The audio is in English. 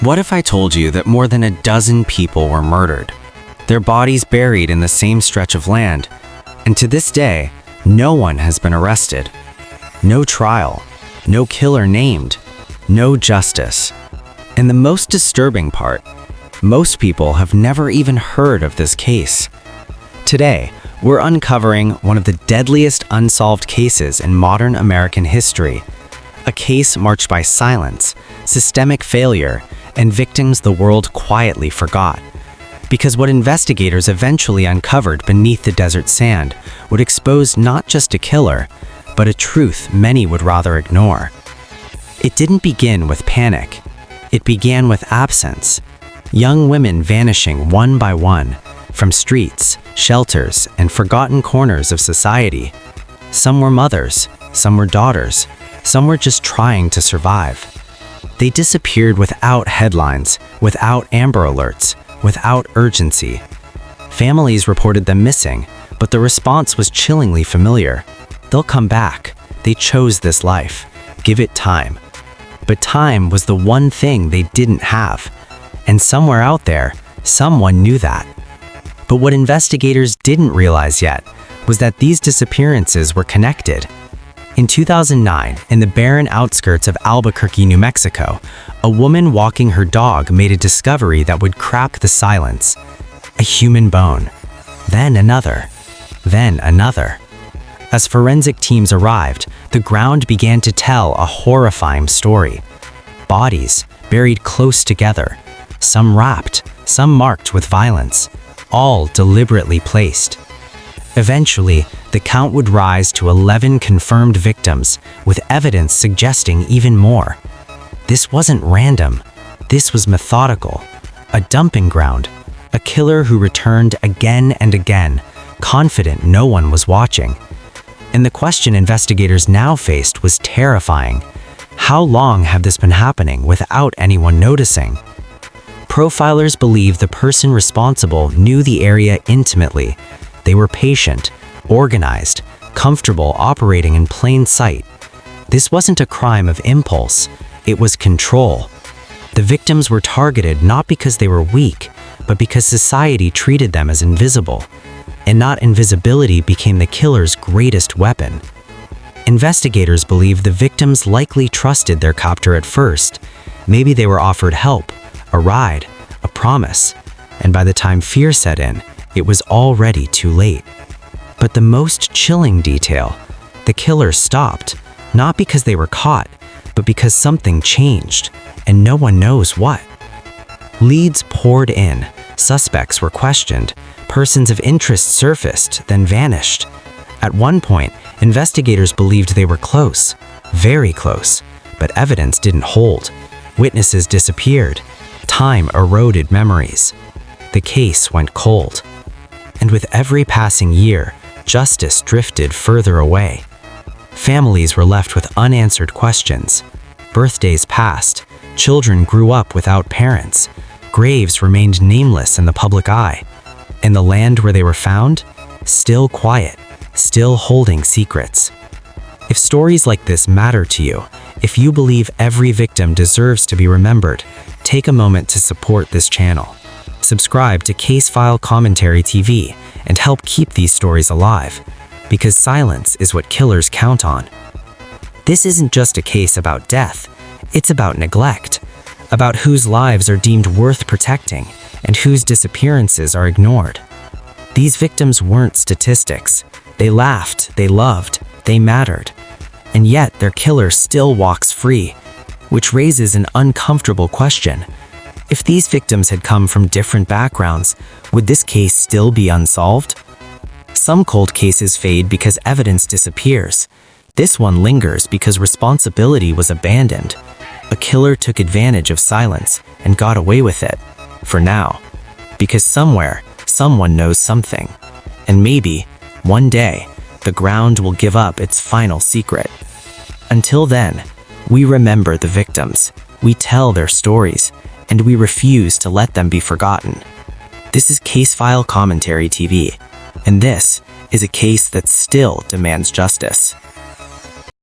What if I told you that more than a dozen people were murdered, their bodies buried in the same stretch of land, and to this day, no one has been arrested? No trial, no killer named, no justice. And the most disturbing part, most people have never even heard of this case. Today, we're uncovering one of the deadliest unsolved cases in modern American history, a case marked by silence, systemic failure, and victims the world quietly forgot. Because what investigators eventually uncovered beneath the desert sand would expose not just a killer, but a truth many would rather ignore. It didn't begin with panic. It began with absence. Young women vanishing one by one from streets, shelters, and forgotten corners of society. Some were mothers, some were daughters, some were just trying to survive. They disappeared without headlines, without Amber Alerts, without urgency. Families reported them missing, but the response was chillingly familiar. They'll come back. They chose this life. Give it time. But time was the one thing they didn't have. And somewhere out there, someone knew that. But what investigators didn't realize yet was that these disappearances were connected. In 2009, in the barren outskirts of Albuquerque, New Mexico, a woman walking her dog made a discovery that would crack the silence. A human bone. Then another. Then another. As forensic teams arrived, the ground began to tell a horrifying story. Bodies buried close together, some wrapped, some marked with violence, all deliberately placed. Eventually, the count would rise to 11 confirmed victims, with evidence suggesting even more. This wasn't random. This was methodical. A dumping ground. A killer who returned again and again, confident no one was watching. And the question investigators now faced was terrifying. How long had this been happening without anyone noticing? Profilers believe the person responsible knew the area intimately. They were patient, organized, comfortable operating in plain sight. This wasn't a crime of impulse, it was control. The victims were targeted not because they were weak, but because society treated them as invisible. And not invisibility became the killer's greatest weapon. Investigators believe the victims likely trusted their captor at first. Maybe they were offered help, a ride, a promise, and by the time fear set in, it was already too late. But the most chilling detail, the killers stopped, not because they were caught, but because something changed, and no one knows what. Leads poured in, suspects were questioned, persons of interest surfaced, then vanished. At one point, investigators believed they were close, very close, but evidence didn't hold. Witnesses disappeared. Time eroded memories. The case went cold. And with every passing year, justice drifted further away. Families were left with unanswered questions. Birthdays passed. Children grew up without parents. Graves remained nameless in the public eye. And the land where they were found? Still quiet, still holding secrets. If stories like this matter to you, if you believe every victim deserves to be remembered, take a moment to support this channel. Subscribe to Casefile Commentary TV and help keep these stories alive, because silence is what killers count on. This isn't just a case about death, it's about neglect, about whose lives are deemed worth protecting and whose disappearances are ignored. These victims weren't statistics. They laughed, they loved, they mattered. And yet their killer still walks free, which raises an uncomfortable question. If these victims had come from different backgrounds, would this case still be unsolved? Some cold cases fade because evidence disappears. This one lingers because responsibility was abandoned. A killer took advantage of silence and got away with it. For now. Because somewhere, someone knows something. And maybe, one day, the ground will give up its final secret. Until then, we remember the victims, we tell their stories, and we refuse to let them be forgotten. This is Casefile Commentary TV, and this is a case that still demands justice.